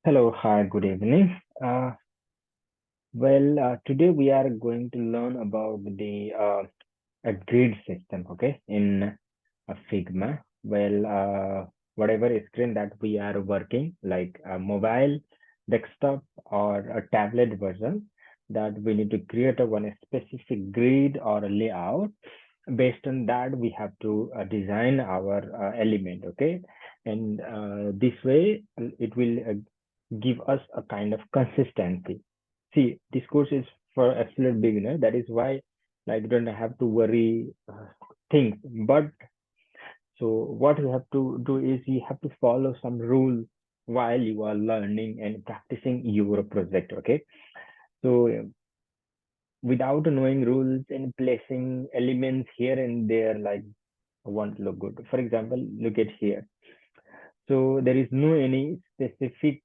Hello, hi, good evening. Today we are going to learn about the a grid system, okay, in a Figma. Whatever screen that we are working, like a mobile, desktop, or a tablet version, that we need to create a one specific grid or a layout. Based on that, we have to design our element, okay, and this way it will give us a kind of consistency. See, this course is for absolute beginner. That is why, like, you don't have to worry things. But so what you have to do is you have to follow some rules while you are learning and practicing your project. Okay. So without knowing rules and placing elements here and there, like won't look good. For example, look at here. So there is no any specific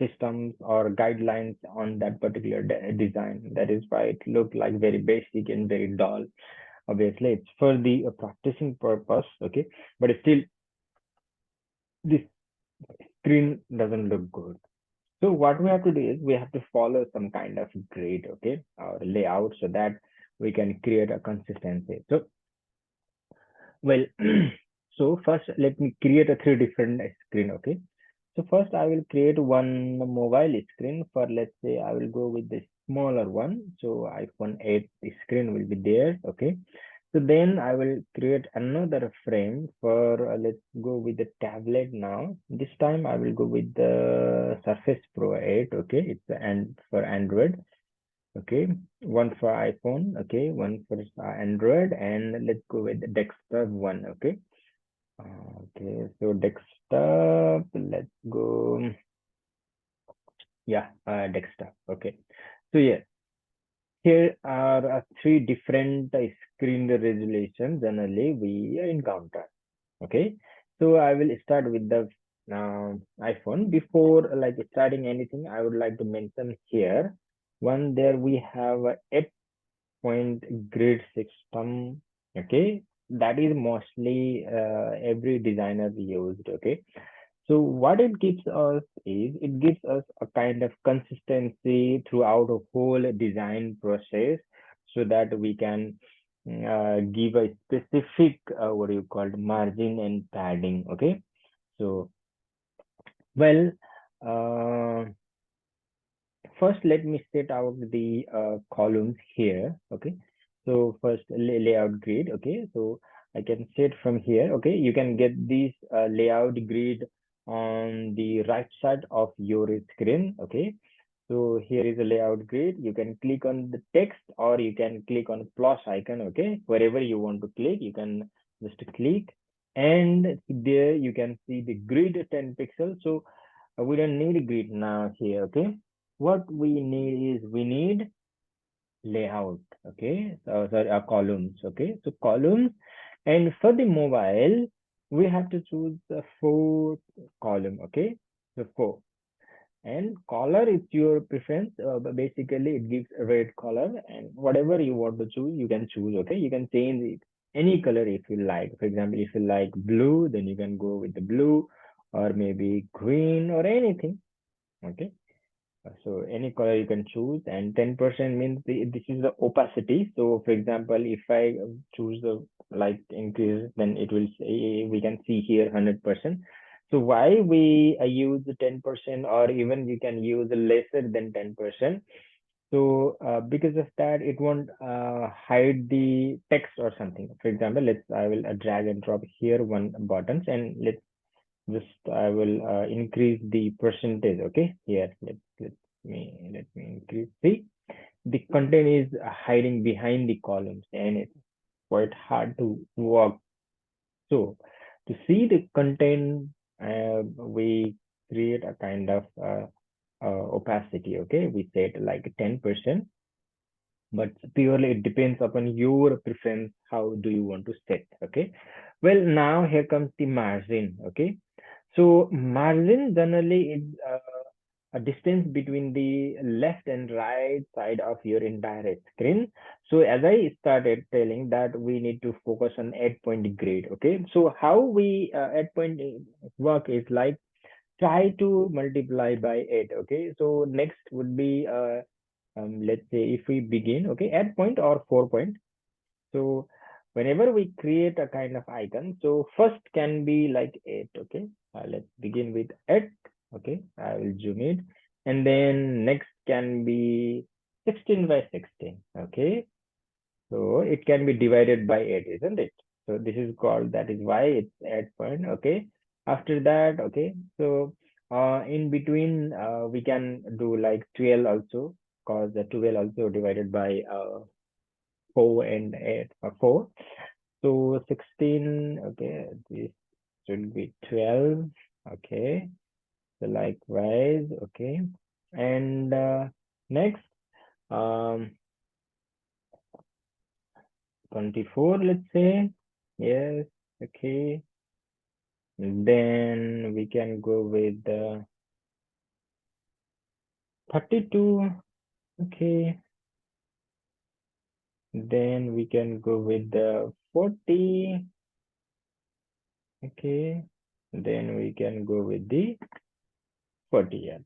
systems or guidelines on that particular design. That is why it looked like very basic and very dull. Obviously, it's for the practicing purpose, okay? But still, this screen doesn't look good. So what we have to do is we have to follow some kind of grid, okay, or layout so that we can create a consistency. Well, so first let me create a three different screen, okay? So first I will create one mobile screen for, let's say I will go with the smaller one. So iPhone 8 screen will be there, okay? So then I will create another frame for, let's go with the tablet now. This time I will go with the Surface Pro 8, okay? It's and for Android, okay? One for iPhone, okay? One for Android, and let's go with the desktop one, okay? Okay, so desktop, let's go. Yeah, desktop. Okay. So yeah, here are three different screen resolutions generally we encounter. Okay. So I will start with the iPhone. Before like starting anything, I would like to mention here. One there we have a 8-point grid system. Okay. That is mostly every designer used. Okay. So what it gives us is it gives us a kind of consistency throughout a whole design process so that we can give a specific what do you call it, margin and padding. Okay. So well, uh, first let me set out the columns here. Okay. So first layout grid. Okay. So I can set from here. Okay. You can get this layout grid on the right side of your screen. Okay. So here is a layout grid. You can click on the text or you can click on plus icon. Okay. Wherever you want to click, you can just click, and there you can see the grid 10 pixels. So we don't need a grid now here. Okay. What we need is we need layout. Okay. So sorry, columns. Okay. So columns, and for the mobile, we have to choose the four column. Okay. So four, and color is your preference, but basically it gives a red color, and whatever you want to choose you can choose. Okay, you can change it any color if you like. For example, if you like blue, then you can go with the blue, or maybe green or anything. Okay, so any color you can choose, and 10% means this is the opacity. So for example, if I choose the light increase, then it will say, we can see here 100%. So why we use 10%, or even you can use lesser than 10%. So because of that, it won't hide the text or something. For example, I will drag and drop here one buttons, and I will increase the percentage. Okay, here let me increase. See, the content is hiding behind the columns, and it's quite hard to work. So to see the content, we create a kind of opacity. Okay, we set like 10%, but purely it depends upon your preference. How do you want to set? Okay, well, now here comes the margin. Okay, so margin generally is a distance between the left and right side of your entire screen. So as I started telling that we need to focus on 8-point grid. Okay, so how we 8-point work is like, try to multiply by 8. Okay, so next would be let's say if we begin, okay, at point or 4 point. So whenever we create a kind of icon, so first can be like 8. Okay, let's begin with 8. Okay, I will zoom it, and then next can be 16 by 16. Okay, so it can be divided by 8, isn't it? So this is called, that is why it's 8 point. Okay. After that, okay. So in between, we can do like 12 also, because the 12 also divided by 4 and 8 or 4. So 16, okay, this should be 12. Okay. So likewise, okay. And next, um, 24, let's say. Yes, okay. Then we can go with 32. Okay. Then we can go with 40. Okay. Then we can go with the 48.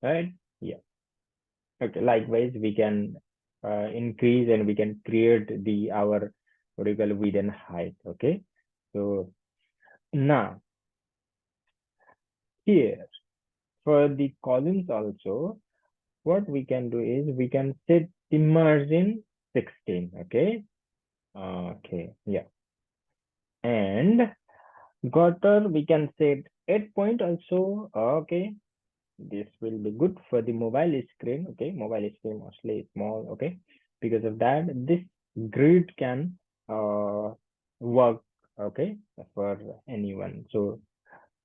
Right? Yeah. Okay. Likewise, we can increase and we can create the our what do you call width and height. Okay. So now here for the columns also, what we can do is we can set the margin 16. Okay. Okay. Yeah. And gutter we can set 8 point also. Okay. This will be good for the mobile screen. Okay. Mobile screen mostly small. Okay. Because of that, this grid can work. Okay. For anyone. So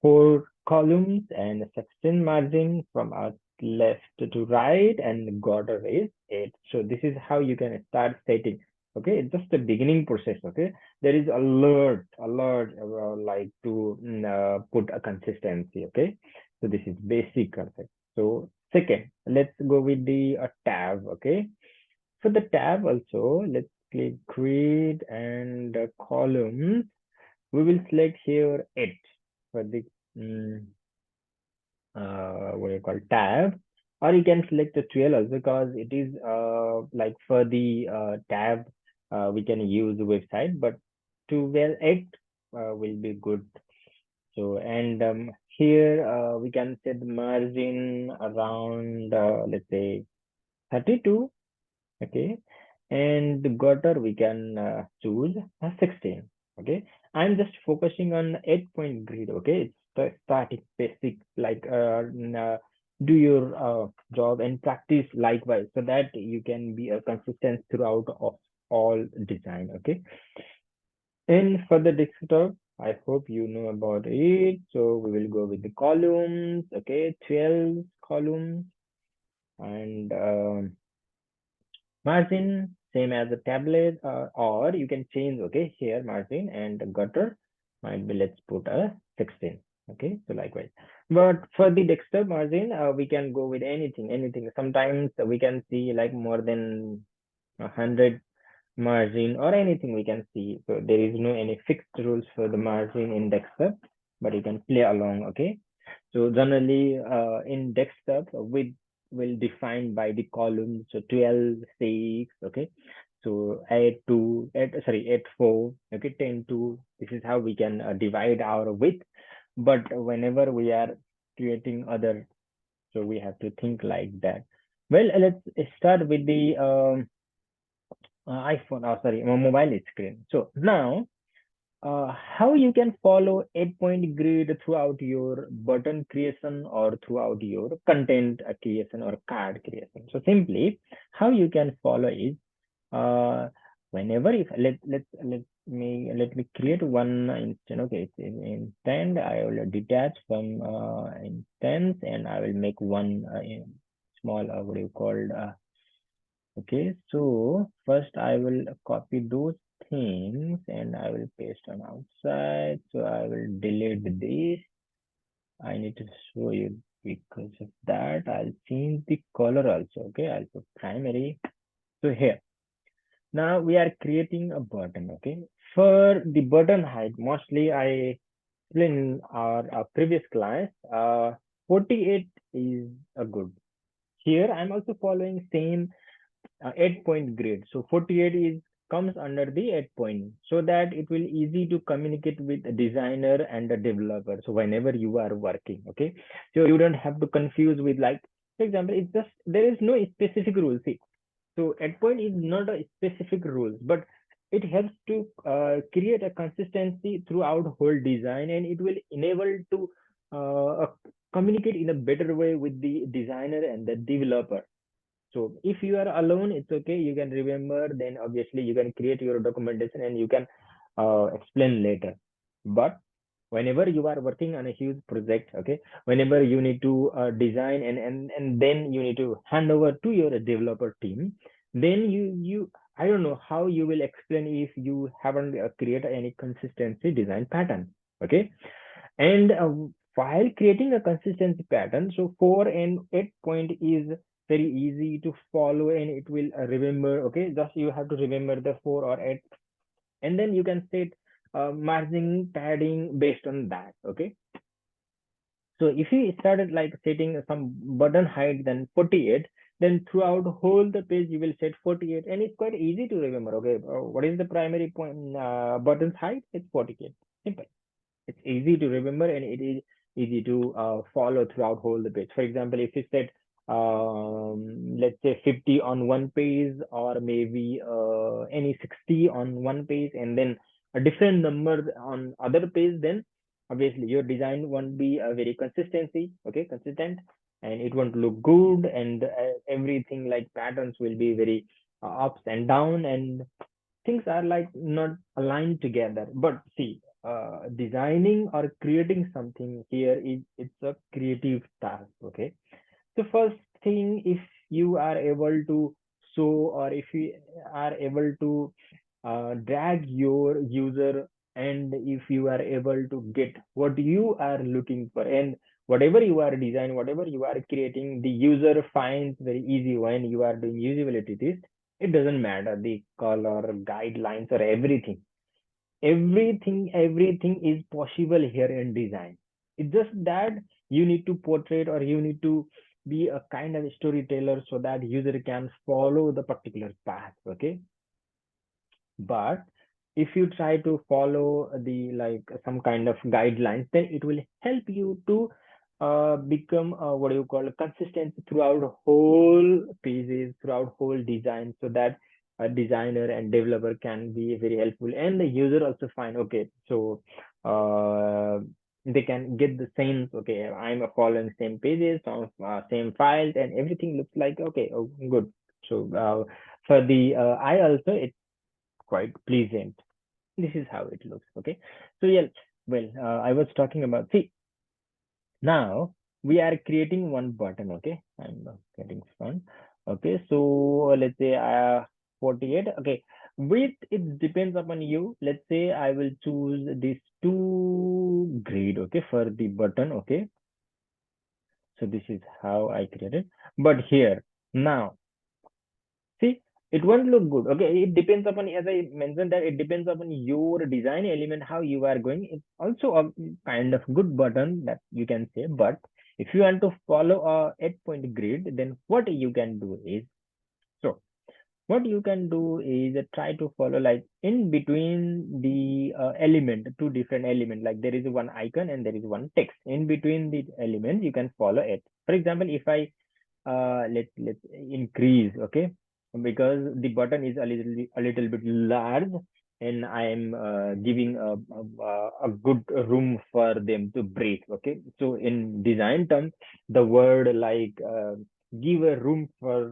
4 columns and section margin from our left to right, and border is 8. So this is how you can start setting. Okay, it's just the beginning process. Okay, there is alert like to put a consistency. Okay, so this is basic concept. So second, let's go with the tab. Okay, for the tab also, let's click grid and columns. We will select here 8 for the mm, what do you call tab, or you can select the 12 also, because it is like for the tab we can use the website, but 12 8 will be good. So and here we can set the margin around let's say 32. Okay, and the gutter we can choose 16. Okay, I'm just focusing on 8 point grid. Okay, it's the starting basic, like do your job and practice likewise, so that you can be a consistent throughout of all design. Okay, and for the desktop, I hope you know about it. So we will go with the columns. Okay, 12 columns, and margin same as a tablet, or you can change. Okay, here margin and gutter might be, let's put a 16. Okay, so likewise, but for the desktop margin, we can go with anything. Sometimes we can see like more than 100 margin or anything we can see. So there is no any fixed rules for the margin in desktop, but you can play along. Okay, so generally, in desktop, width will define by the column. So 12, 6, okay. So 8, 2, 8, sorry, 8, 4, okay, 10, 2. This is how we can divide our width. But whenever we are creating other, so we have to think like that. Well, let's start with the iPhone, oh, sorry, mobile screen. So now, how you can follow 8 point grid throughout your button creation or throughout your content creation or card creation. So simply how you can follow is uh, whenever if let me create one instance. Okay, it's in intent. I will detach from instance, and I will make one small what do you call okay, so first I will copy those things and I will paste on outside. So I will delete this. I need to show you, because of that I'll change the color also. Okay, I'll put primary. So here, now we are creating a button. Okay, for the button height, mostly I explained in our previous class, 48 is a good. Here I'm also following same 8 point grid. So 48 is comes under the 8 point, so that it will easy to communicate with a designer and a developer. So whenever you are working, okay, so you don't have to confuse with, like, for example, it's just there is no specific rule. See, so at point is not a specific rules, but it helps to create a consistency throughout whole design, and it will enable to communicate in a better way with the designer and the developer. So if you are alone, it's okay. You can remember. Then obviously you can create your documentation and you can explain later. But whenever you are working on a huge project, okay, whenever you need to design and then you need to hand over to your developer team, then you I don't know how you will explain if you haven't created any consistency design pattern. Okay, and while creating a consistency pattern, so 4 and 8 point is very easy to follow and it will remember. Okay, just you have to remember the 4 or 8, and then you can set margin padding based on that. Okay, so if you started like setting some button height then 48, then throughout whole the page you will set 48, and it's quite easy to remember. Okay, what is the primary point button's height? It's 48. Simple. It's easy to remember and it is easy to follow throughout whole the page. For example, if you set let's say 50 on one page, or maybe any 60 on one page, and then a different number on other page, then obviously your design won't be a very consistency, okay, consistent, and it won't look good, and everything like patterns will be very ups and down, and things are like not aligned together. But see, designing or creating something here is it's a creative task. Okay, so first thing, if you are able to show, or if you are able to drag your user, and if you are able to get what you are looking for, and whatever you are designing, whatever you are creating, the user finds very easy when you are doing usability test. It doesn't matter the color, guidelines, or everything is possible here in design. It's just that you need to portray, or you need to be a kind of storyteller so that user can follow the particular path. Okay, but if you try to follow the like some kind of guidelines, then it will help you to become what do you call consistent throughout whole pages, throughout whole design, so that a designer and developer can be very helpful, and the user also find, okay, so uh, they can get the same, okay, I'm following same pages, same files, and everything looks like okay, oh, good. So for the I also, it quite pleasant. This is how it looks. Okay. So yeah, well, I was talking about, see, now we are creating one button. Okay. I'm getting fun. Okay. So let's say 48. Okay. Width, it depends upon you. Let's say I will choose this two grid. Okay. For the button. Okay. So this is how I created. But here now, see, it won't look good. Okay, it depends upon, as I mentioned, that it depends upon your design element, how you are going. It's also a kind of good button that you can say. But if you want to follow a 8 point grid, then what you can do is, so what you can do is try to follow like in between the element, two different elements, like there is one icon and there is one text. In between the elements, you can follow it. For example, if I let's increase, okay, because the button is a little bit large, and I am giving a good room for them to breathe. Okay, so in design terms, the word like give a room for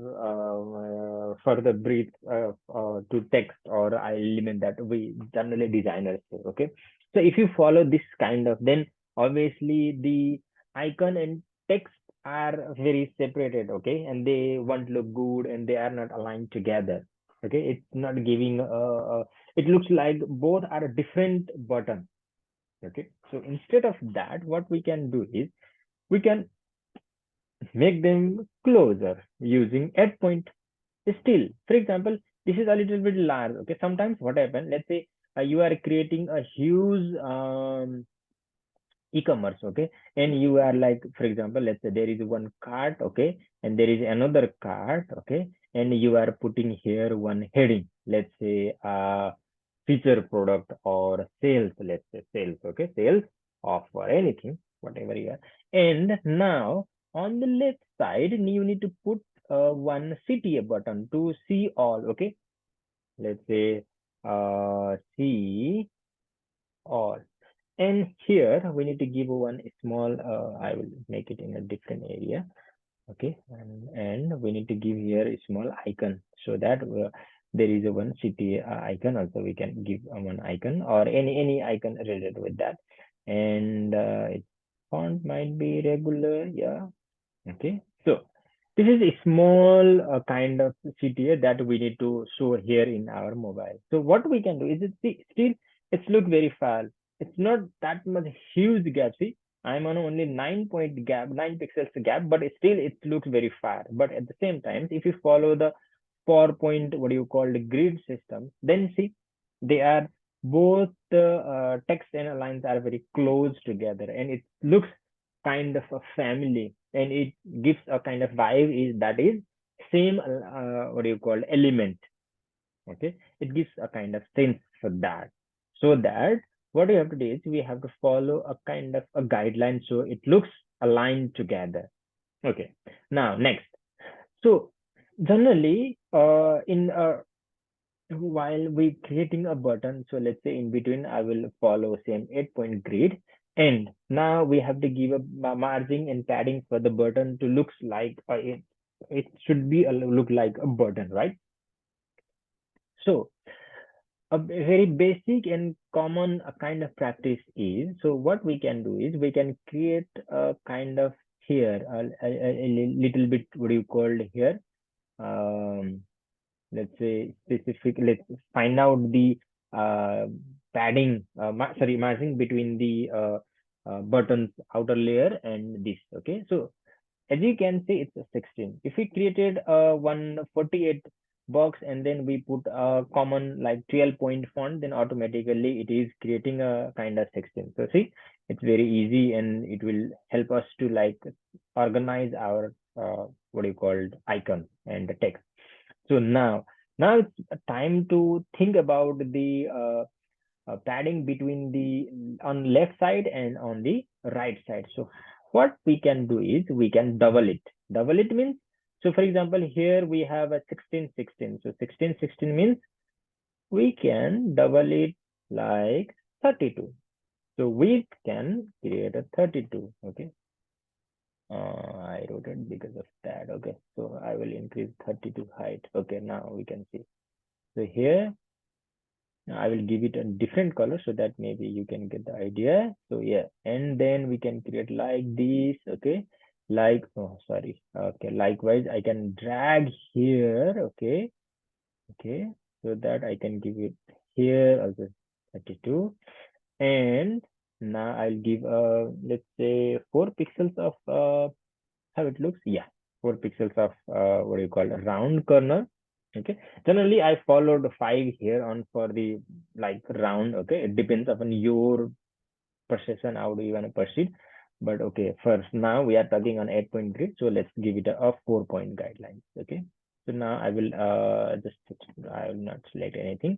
the breathe to text, or I limit that we generally designers say. Okay, so if you follow this kind of, then obviously the icon and text are very separated, okay, and they won't look good, and they are not aligned together. Okay, it's not giving it looks like both are a different button. Okay, so instead of that, what we can do is we can make them closer using 8 point. Still, for example, this is a little bit large. Okay, sometimes what happens, let's say you are creating a huge e-commerce, okay, and you are like, for example, let's say there is one cart, okay, and there is another cart, okay, and you are putting here one heading, let's say feature product or sales, let's say sales, okay, sales of or anything, whatever you are. And now on the left side you need to put one CTA button to see all, okay, let's say see all. And here we need to give one small, I will make it in a different area. Okay. And we need to give here a small icon so that there is a one city icon. Also, we can give one icon or any icon related with that. And its font might be regular. Yeah. Okay. So this is a small kind of CTA that we need to show here in our mobile. So what we can do is it see, still it's look very fast. It's not that much huge gap. See, I'm on only 9 point gap, 9 pixels gap, but still it looks very far. But at the same time, if you follow the 4 point, what do you call the grid system, then see they are both the text and lines are very close together, and it looks kind of a family, and it gives a kind of vibe is that is same what do you call element, okay, it gives a kind of sense for that. So that what we have to do is we have to follow a kind of a guideline so it looks aligned together. Okay, now next. So generally in while we creating a button, so let's say in between I will follow same 8 point grid, and now we have to give a margin and padding for the button to looks like it should be a look like a button, right? So a very basic and common kind of practice is, so what we can do is we can create a kind of here a little bit what do you call here, um, let's say specific, let's find out the uh, padding sorry, margin between the buttons outer layer and this, okay. So as you can see it's a 16. If we created a 148 box and then we put a common like 12 point font, then automatically it is creating a kind of 16. So see, it's very easy and it will help us to like organize our what do you call it, icon and the text. So now it's time to think about the padding between the on left side and on the right side. So what we can do is we can double it. Double it means, so for example here we have a 16 16. So 16 16 means we can double it like 32. So we can create a 32. Okay. I wrote it because of that. Okay. So I will increase 32 height. Okay. Now we can see. So here I will give it a different color so that maybe you can get the idea. So yeah, and then we can create like this, okay? Like, oh, sorry. Okay, likewise, I can drag here, okay? Okay, so that I can give it here also 32. And now I'll give, let's say 4 pixels of how it looks. Yeah, 4 pixels of what do you call it, round corner. Okay, generally I followed 5 here on for the like round. Okay, it depends upon your perception how do you want to proceed. But okay, first now we are talking on 8 point grid, so let's give it a 4 point guidelines. Okay, so now I will just, I will not select anything,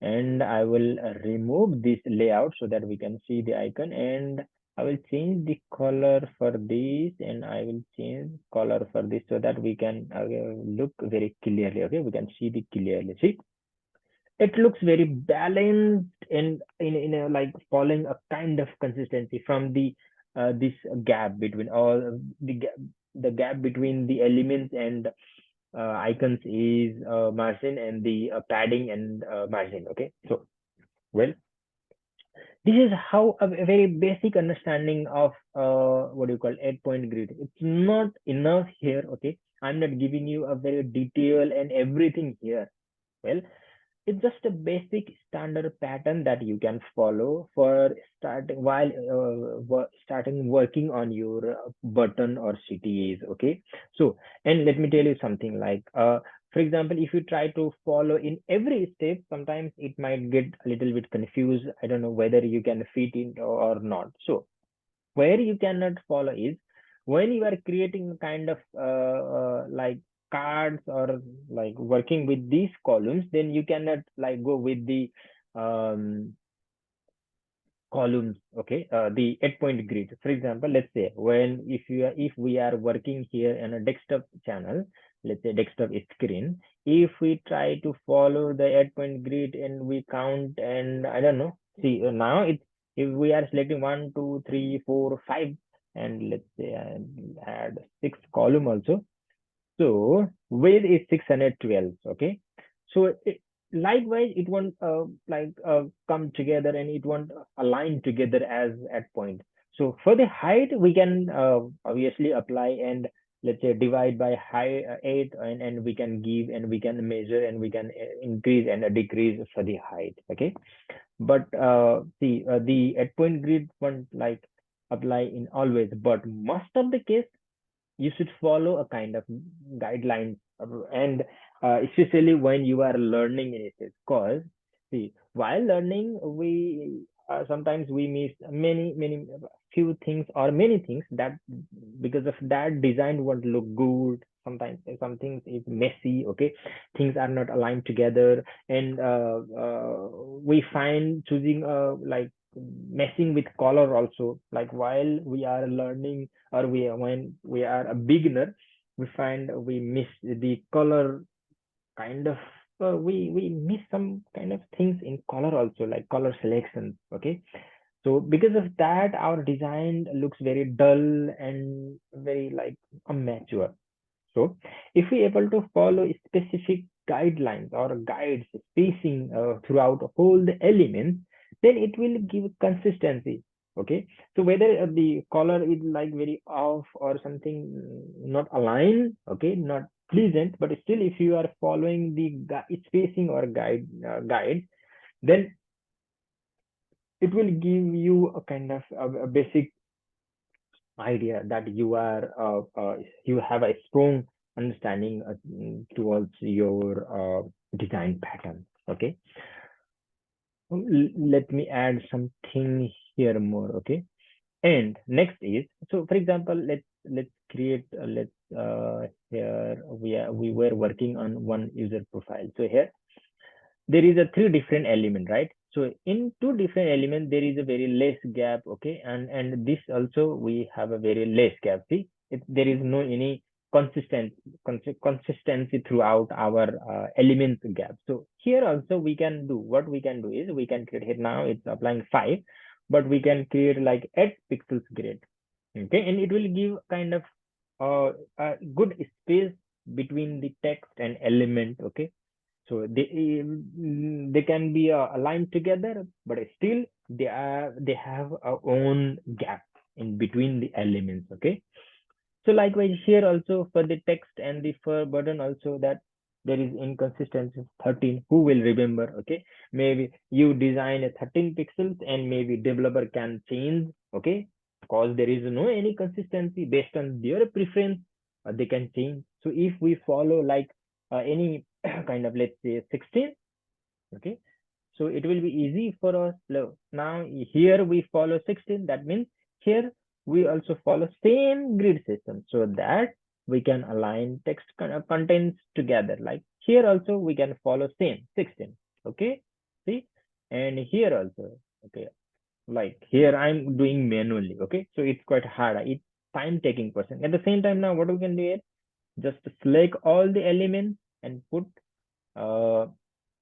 and I will remove this layout so that we can see the icon, and I will change the color for this, and I will change color for this so that we can look very clearly. Okay, we can see the clearly. See, it looks very balanced and in a like following a kind of consistency from the this gap between all the gap between the elements and icons is margin, and the padding and margin. Okay, so well, this is how a very basic understanding of what do you call 8 point grid. It's not enough here. Okay, I'm not giving you a very detail and everything here. Well, it's just a basic standard pattern that you can follow for starting while starting working on your button or CTAs. Okay, so and let me tell you something like for example, if you try to follow in every step, sometimes it might get a little bit confused. I don't know whether you can fit in or not. So Where you cannot follow is when you are creating kind of like cards or like working with these columns, then you cannot like go with the um, columns, okay, the 8 point grid. For example, let's say when if we are working here in a desktop channel, let's say desktop screen, if we try to follow the 8 point grid and we count, and I don't know, see now it's, if we are selecting 1 2 3 4 5, and let's say I add six column also, so weight is 612. Okay. So likewise, it won't come together and it won't align together as at point. So for the height, we can obviously apply and let's say divide by height 8, and we can give and we can measure and we can increase and decrease for the height. Okay. But the at point grid won't like apply in always, but most of the case you should follow a kind of guidelines, and especially when you are learning it, because see while learning we sometimes we miss many few things or many things that because of that design won't look good. Sometimes some things is messy, okay, things are not aligned together, and we find choosing like messing with color also, like while we are learning or we when we are a beginner, we find we miss the color kind of we miss some kind of things in color also, like color selection. Okay, so because of that our design looks very dull and very like immature. So if we able to follow specific guidelines or guides spacing throughout all the elements, then it will give consistency. Okay. So whether the color is like very off or something not aligned, okay, not pleasant, but still if you are following the spacing or guide, then it will give you a kind of a basic idea that you have a strong understanding towards your design pattern. Okay. Let me add something here more. Okay. And next is, so for example, let's create let's here we were working on one user profile. So here there is a three different element, right? So in two different element there is a very less gap. Okay, and this also we have a very less gap. See, there is no any consistent consistency throughout our element gap. So here also we can do, what we can do is we can create here, now it's applying 5, but we can create like 8 pixels grid. Okay, and it will give kind of a good space between the text and element. Okay, so they can be aligned together, but still they have a own gap in between the elements. Okay, so likewise here also for the text and the for button also, that there is inconsistency of 13. Who will remember? Okay, maybe you design a 13 pixels and maybe developer can change. Okay, because there is no any consistency based on their preference, they can change. So if we follow like any kind of let's say 16, okay, so it will be easy for us. Now here we follow 16. That means here we also follow same grid system so that we can align text contents together. Like here also we can follow same 16. Okay. See, and here also. Okay. Like here I'm doing manually. Okay. So it's quite hard. It's time taking person. At the same time, now what we can do is just select all the elements and put uh,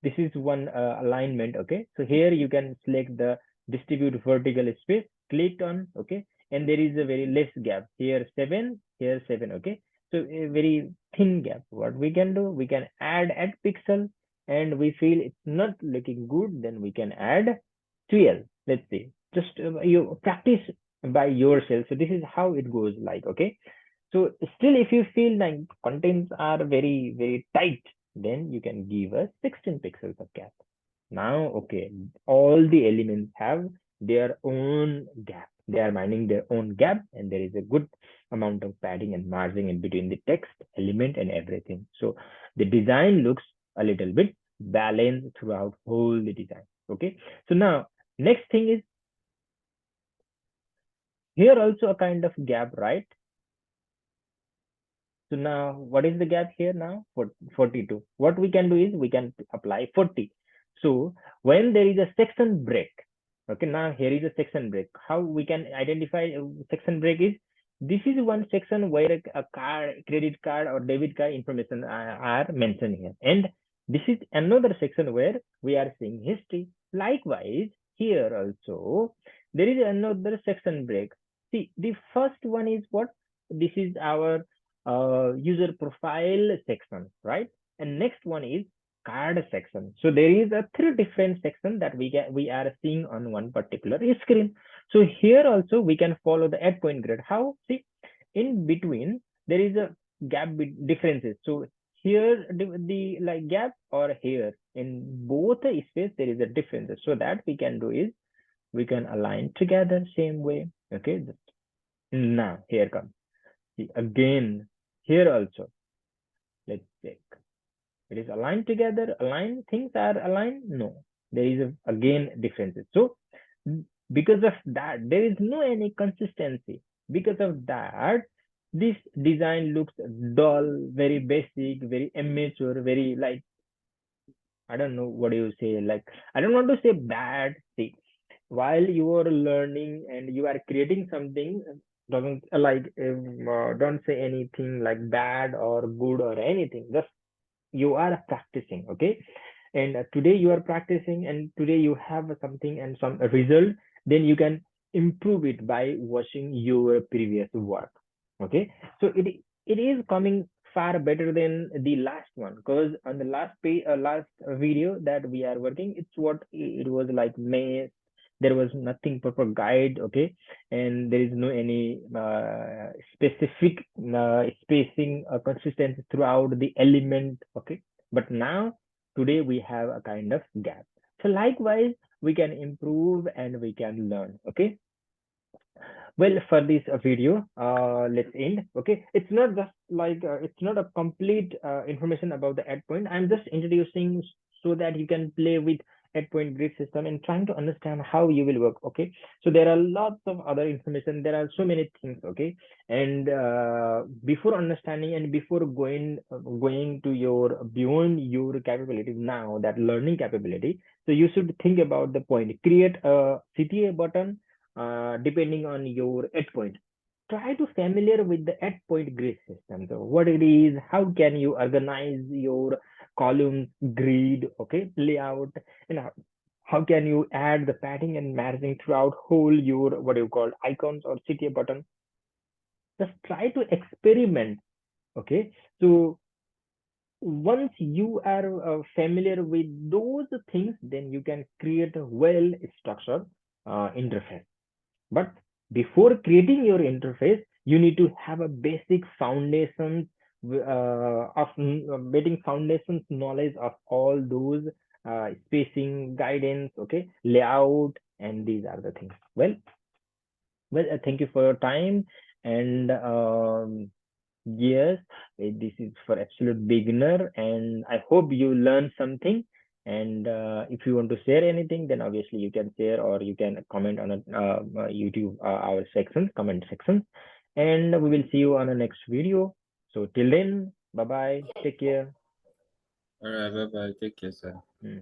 this is one alignment. Okay, so here you can select the distribute vertical space, click on, okay, and there is a very less gap here, 7 here, 7. Okay, so a very thin gap. What we can do, we can add pixel, and we feel it's not looking good, then we can add 12. Let's see, just you practice by yourself. So this is how it goes like. Okay, so still, if you feel like contents are very tight, then you can give us 16 pixels of gap. Now, okay, all the elements have their own gap. They are minding their own gap, and there is a good amount of padding and margin in between the text, element, and everything. So the design looks a little bit balanced throughout whole the design. Okay. So now next thing is here also a kind of gap, right? So now, what is the gap here now? 42. What we can do is we can apply 40. So when there is a section break, okay, now here is a section break. How we can identify section break is, this is one section where a card, credit card or debit card information are mentioned here. And this is another section where we are seeing history. Likewise, here also, there is another section break. See, the first one is what? This is our user profile section, right? And next one is card section. So there is a three different section that we are seeing on one particular screen. So here also we can follow the 8 point grid. How? See, in between there is a gap differences. So here the like gap, or here in both the space there is a difference. So that we can do is we can align together same way. Okay. Now here comes. See, again here also, let's check. It is aligned together. Aligned things are aligned. No, there is again differences. So because of that, there is no any consistency. Because of that, this design looks dull, very basic, very immature, very like, I don't know what do you say. Like, I don't want to say bad. See, while you are learning and you are creating something, doesn't like don't say anything like bad or good or anything. Just you are practicing, okay? And today you are practicing, and today you have something and some result, then you can improve it by watching your previous work, okay? So it is coming far better than the last one, because on the last page, last video that we are working, it's what it was like May. There was nothing proper guide, okay, and there is no any specific spacing consistency throughout the element, okay. But now today we have a kind of gap. So likewise we can improve and we can learn, okay. Well, for this video, let's end. Okay, it's not just like it's not a complete information about the add point. I'm just introducing so that you can play with add point grid system and trying to understand how you will work. Okay, so there are lots of other information. There are so many things. Okay, and before understanding and before going to your beyond your capabilities, now that learning capability, so you should think about the point. Create a CTA button depending on your endpoint. Try to familiar with the endpoint grid system. So what it is, how can you organize your columns, grid, okay, layout, and how can you add the padding and margin throughout whole your what do you call icons or CTA button. Just try to experiment, okay. So once you are familiar with those things, then you can create a well structured interface. But before creating your interface, you need to have a basic foundations of basic foundations knowledge of all those spacing, guidance, okay, layout, and these are the things. Well, thank you for your time. And yes, this is for absolute beginner, and I hope you learn something. And if you want to share anything, then obviously you can share or you can comment on a YouTube our section, comment section, and we will see you on the next video. So till then, bye bye, take care. All right, bye bye. Take care, sir. Mm.